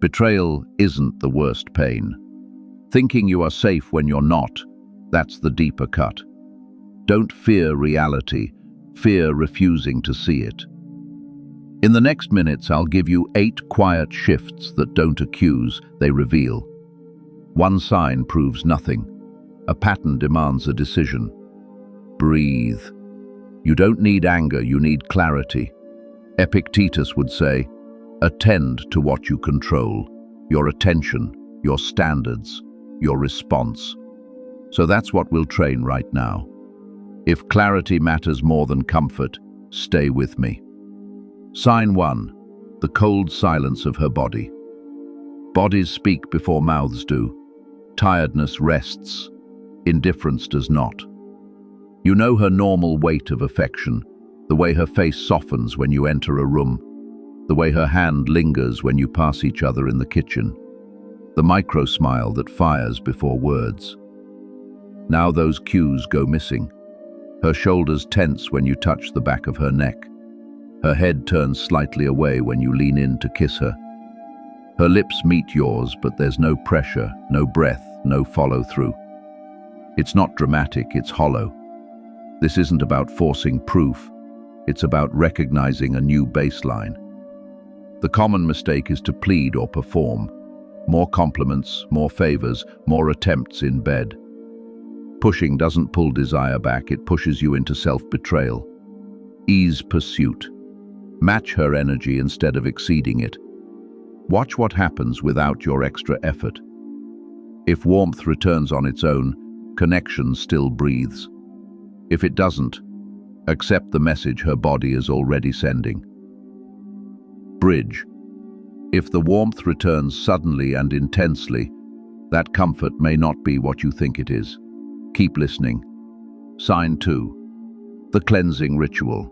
Betrayal isn't the worst pain. Thinking you are safe when you're not, that's the deeper cut. Don't fear reality, fear refusing to see it. In the next minutes, I'll give you 8 quiet shifts that don't accuse, they reveal. One sign proves nothing. A pattern demands a decision. Breathe. You don't need anger, you need clarity. Epictetus would say, attend to what you control, your attention, your standards, your response. So that's what we'll train right now. If clarity matters more than comfort, stay with me. Sign 1, the cold silence of her body. Bodies speak before mouths do. Tiredness rests, indifference does not. You know her normal weight of affection, the way her face softens when you enter a room, the way her hand lingers when you pass each other in the kitchen, the micro-smile that fires before words. Now those cues go missing. Her shoulders tense when you touch the back of her neck. Her head turns slightly away when you lean in to kiss her. Her lips meet yours, but there's no pressure, no breath, no follow-through. It's not dramatic, it's hollow. This isn't about forcing proof, it's about recognizing a new baseline. The common mistake is to plead or perform. More compliments, more favors, more attempts in bed. Pushing doesn't pull desire back, it pushes you into self-betrayal. Ease pursuit. Match her energy instead of exceeding it. Watch what happens without your extra effort. If warmth returns on its own, connection still breathes. If it doesn't, accept the message her body is already sending. Bridge. If the warmth returns suddenly and intensely, that comfort may not be what you think it is. Keep listening. Sign 2. The cleansing ritual.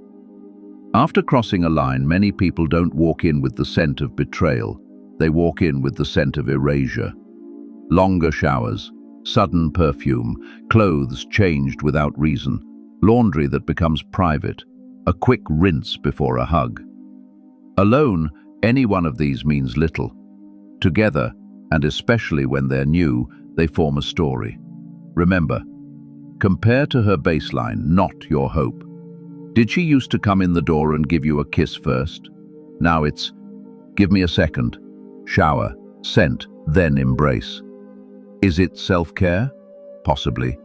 After crossing a line, many people don't walk in with the scent of betrayal. They walk in with the scent of erasure. Longer showers, sudden perfume, clothes changed without reason, laundry that becomes private, a quick rinse before a hug. Alone, any one of these means little. Together, and especially when they're new, they form a story. Remember, compare to her baseline, not your hope. Did she used to come in the door and give you a kiss first? Now it's, give me a second, shower, scent, then embrace. Is it self-care? Possibly.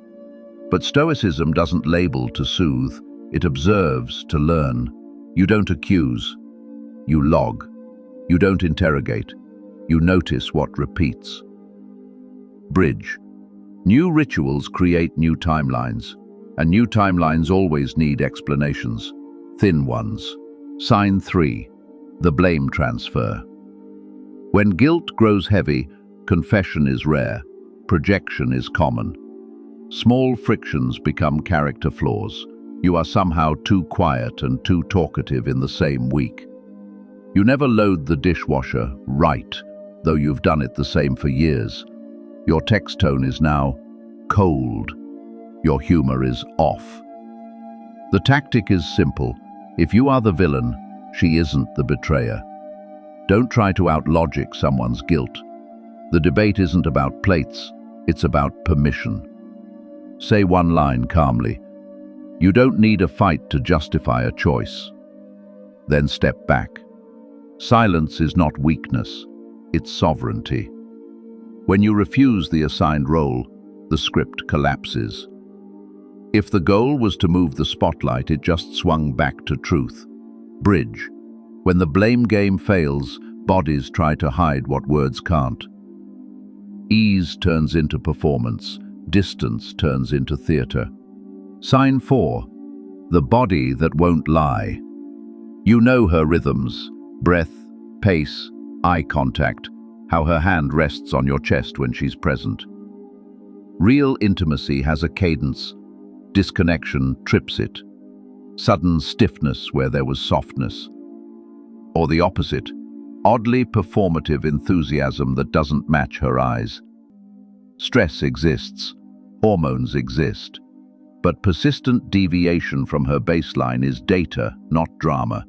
But Stoicism doesn't label to soothe, it observes to learn. You don't accuse, you log. You don't interrogate, you notice what repeats. Bridge. New rituals create new timelines, and new timelines always need explanations, thin ones. Sign 3. The blame transfer. When guilt grows heavy, confession is rare, projection is common. Small frictions become character flaws. You are somehow too quiet and too talkative in the same week. You never load the dishwasher right, though you've done it the same for years. Your text tone is now cold. Your humor is off. The tactic is simple. If you are the villain, she isn't the betrayer. Don't try to out-logic someone's guilt. The debate isn't about plates, it's about permission. Say one line calmly. You don't need a fight to justify a choice. Then step back. Silence is not weakness, it's sovereignty. When you refuse the assigned role, the script collapses. If the goal was to move the spotlight, it just swung back to truth. Bridge. When the blame game fails, bodies try to hide what words can't. Ease turns into performance, distance turns into theater. Sign 4. The body that won't lie. You know her rhythms, breath, pace, eye contact, how her hand rests on your chest when she's present. Real intimacy has a cadence. Disconnection trips it. Sudden stiffness where there was softness. Or the opposite, oddly performative enthusiasm that doesn't match her eyes. Stress exists, hormones exist, but persistent deviation from her baseline is data, not drama.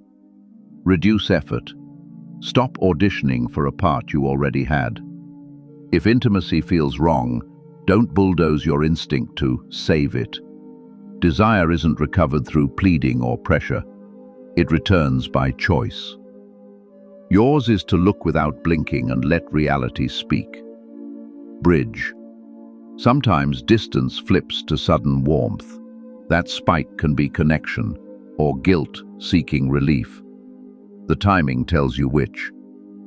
Reduce effort. Stop auditioning for a part you already had. If intimacy feels wrong, don't bulldoze your instinct to save it. Desire isn't recovered through pleading or pressure. It returns by choice. Yours is to look without blinking and let reality speak. Bridge. Sometimes distance flips to sudden warmth. That spike can be connection or guilt seeking relief. The timing tells you which.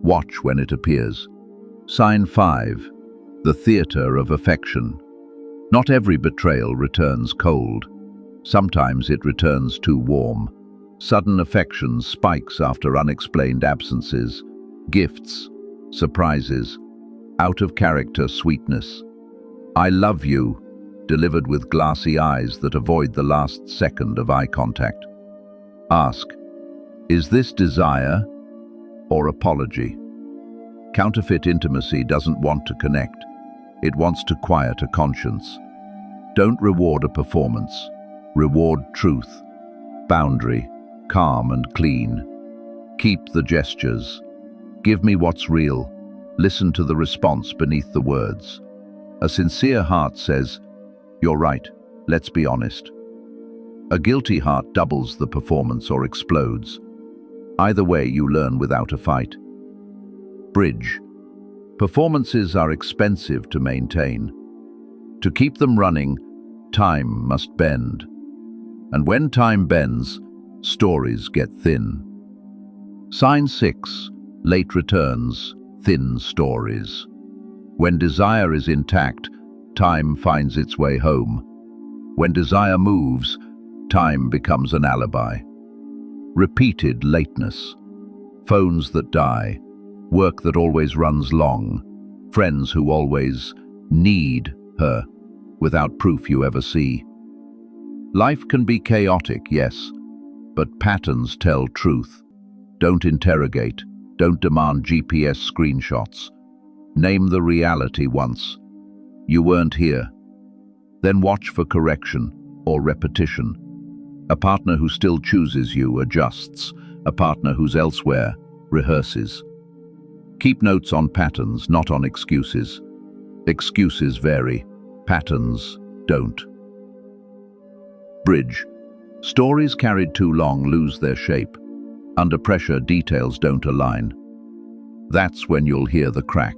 Watch when it appears. Sign 5. The theater of affection. Not every betrayal returns cold. Sometimes it returns too warm. Sudden affection spikes after unexplained absences, gifts, surprises, out-of-character sweetness. I love you, delivered with glassy eyes that avoid the last second of eye contact. Ask, is this desire or apology? Counterfeit intimacy doesn't want to connect. It wants to quiet a conscience. Don't reward a performance. Reward truth, boundary, calm and clean. Keep the gestures. Give me what's real. Listen to the response beneath the words. A sincere heart says, "You're right, let's be honest." A guilty heart doubles the performance or explodes. Either way, you learn without a fight. Bridge. Performances are expensive to maintain. To keep them running, time must bend. And when time bends, stories get thin. Sign 6. Late returns, thin stories. When desire is intact, time finds its way home. When desire moves, time becomes an alibi. Repeated lateness. Phones that die. Work that always runs long. Friends who always need her without proof you ever see. Life can be chaotic, yes, but patterns tell truth. Don't interrogate. Don't demand GPS screenshots. Name the reality once. You weren't here. Then watch for correction or repetition. A partner who still chooses you adjusts. A partner who's elsewhere rehearses. Keep notes on patterns, not on excuses. Excuses vary. Patterns don't. Bridge. Stories carried too long lose their shape. Under pressure, details don't align. That's when you'll hear the crack.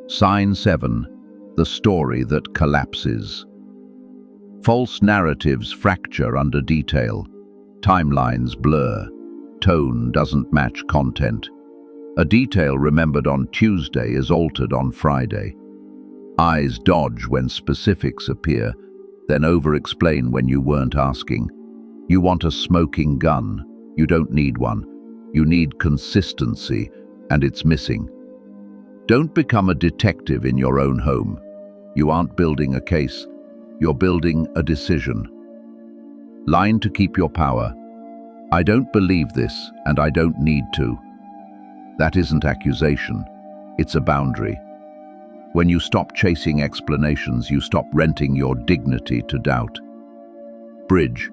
Sign 7. The story that collapses. False narratives fracture under detail. Timelines blur. Tone doesn't match content. A detail remembered on Tuesday is altered on Friday. Eyes dodge when specifics appear, then over-explain when you weren't asking. You want a smoking gun. You don't need one. You need consistency, and it's missing. Don't become a detective in your own home. You aren't building a case. You're building a decision. Line to keep your power. I don't believe this, and I don't need to. That isn't accusation. It's a boundary. When you stop chasing explanations, you stop renting your dignity to doubt. Bridge.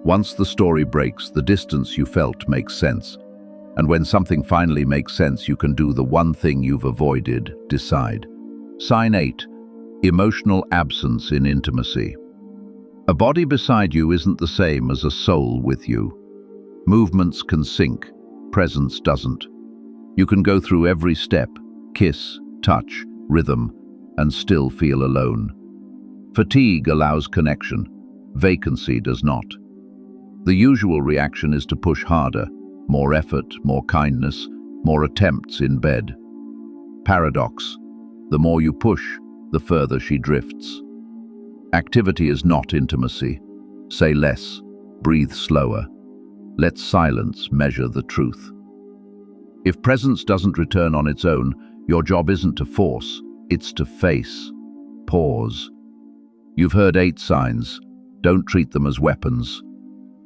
Once the story breaks, the distance you felt makes sense. And when something finally makes sense, you can do the one thing you've avoided, decide. Sign 8. Emotional absence in intimacy. A body beside you isn't the same as a soul with you. Movements can sync, presence doesn't. You can go through every step, kiss, touch, rhythm, and still feel alone. Fatigue allows connection. Vacancy does not. The usual reaction is to push harder. More effort, more kindness, more attempts in bed. Paradox. The more you push, the further she drifts. Activity is not intimacy. Say less. Breathe slower. Let silence measure the truth. If presence doesn't return on its own, your job isn't to force, it's to face. Pause. You've heard 8 signs. Don't treat them as weapons.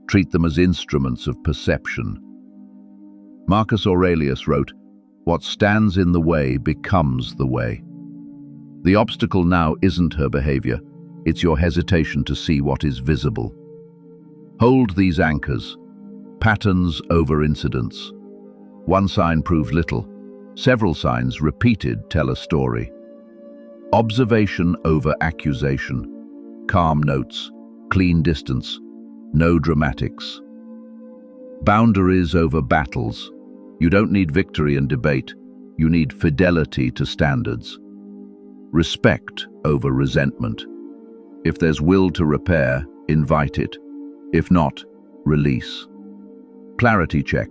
Treat them as instruments of perception. Marcus Aurelius wrote, "What stands in the way becomes the way." The obstacle now isn't her behavior, it's your hesitation to see what is visible. Hold these anchors. Patterns over incidents. One sign proved little. Several signs repeated tell a story. Observation over accusation. Calm notes, clean distance, no dramatics. Boundaries over battles. You don't need victory and debate. You need fidelity to standards. Respect over resentment. If there's will to repair, invite it. If not, release. Clarity check.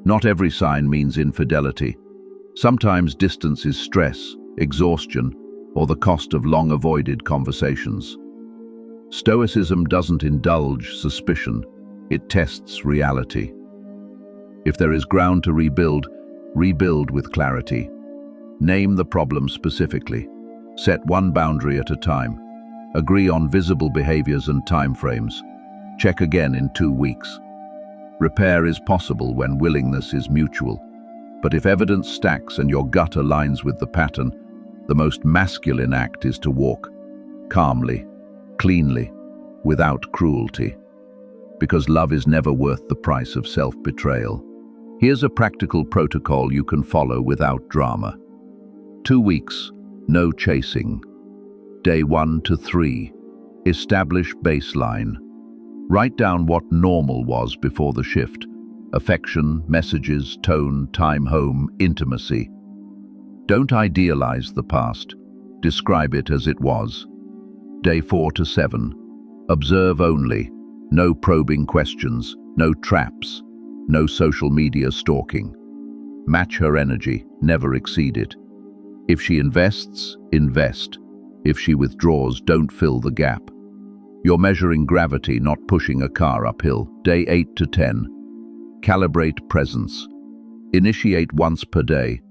Not every sign means infidelity. Sometimes distance is stress, exhaustion, or the cost of long-avoided conversations. Stoicism doesn't indulge suspicion, it tests reality. If there is ground to rebuild, rebuild with clarity. Name the problem specifically. Set one boundary at a time. Agree on visible behaviors and timeframes. Check again in 2 weeks. Repair is possible when willingness is mutual. But if evidence stacks and your gut aligns with the pattern, the most masculine act is to walk calmly, cleanly, without cruelty. Because love is never worth the price of self-betrayal. Here's a practical protocol you can follow without drama. 2 weeks, no chasing. Day 1 to 3, establish baseline. Write down what normal was before the shift. Affection, messages, tone, time home, intimacy. Don't idealize the past. Describe it as it was. Day 4 to 7, observe only. No probing questions, no traps, no social media stalking. Match her energy, never exceed it. If she invests, invest. If she withdraws, don't fill the gap. You're measuring gravity, not pushing a car uphill. Day 8 to 10. Calibrate presence. Initiate once per day.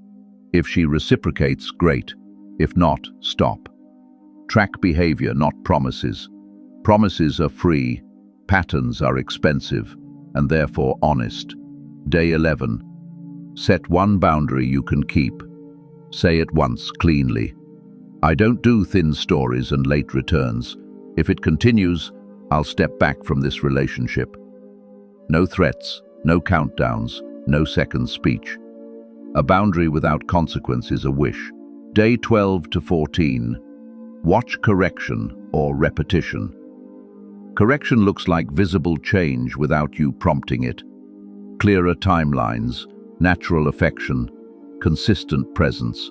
If she reciprocates, great. If not, stop. Track behavior, not promises. Promises are free, patterns are expensive, and therefore honest. Day 11. Set one boundary you can keep. Say it once, cleanly. I don't do thin stories and late returns. If it continues, I'll step back from this relationship. No threats, no countdowns, no second speech. A boundary without consequence is a wish. Day 12 to 14. Watch correction or repetition. Correction looks like visible change without you prompting it. Clearer timelines, natural affection, consistent presence.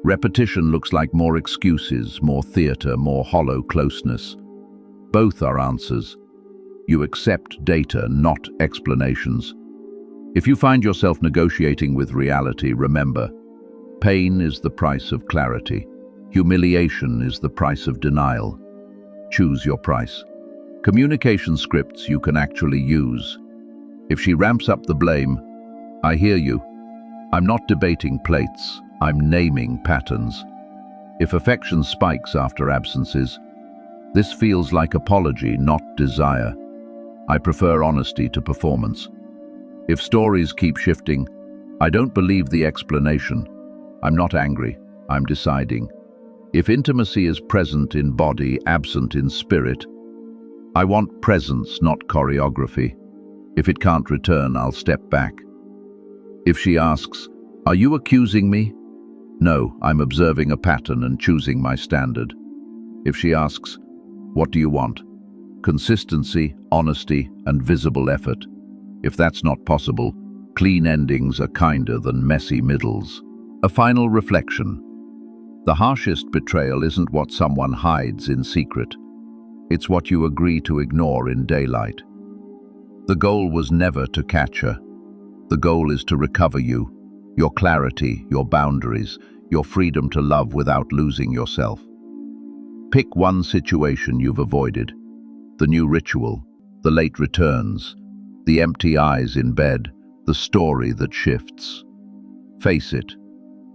Repetition looks like more excuses, more theater, more hollow closeness. Both are answers. You accept data, not explanations. If you find yourself negotiating with reality, remember, pain is the price of clarity. Humiliation is the price of denial. Choose your price. Communication scripts you can actually use. If she ramps up the blame, I hear you. I'm not debating plates, I'm naming patterns. If affection spikes after absences, this feels like apology, not desire. I prefer honesty to performance. If stories keep shifting, I don't believe the explanation. I'm not angry, I'm deciding. If intimacy is present in body, absent in spirit, I want presence, not choreography. If it can't return, I'll step back. If she asks, "Are you accusing me?" No, I'm observing a pattern and choosing my standard. If she asks, "What do you want?" Consistency, honesty, and visible effort. If that's not possible, clean endings are kinder than messy middles. A final reflection. The harshest betrayal isn't what someone hides in secret. It's what you agree to ignore in daylight. The goal was never to catch her. The goal is to recover you, your clarity, your boundaries, your freedom to love without losing yourself. Pick one situation you've avoided. The new ritual, the late returns, the empty eyes in bed, the story that shifts. Face it.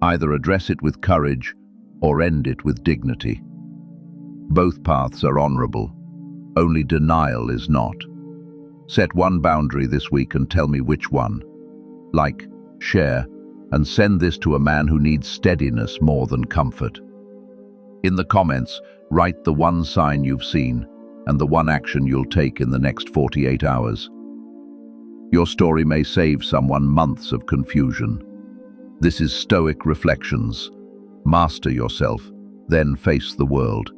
Either address it with courage or end it with dignity. Both paths are honorable. Only denial is not. Set one boundary this week and tell me which one. Like, share, and send this to a man who needs steadiness more than comfort. In the comments, write the one sign you've seen and the one action you'll take in the next 48 hours. Your story may save someone months of confusion. This is Stoic Reflections. Master yourself, then face the world.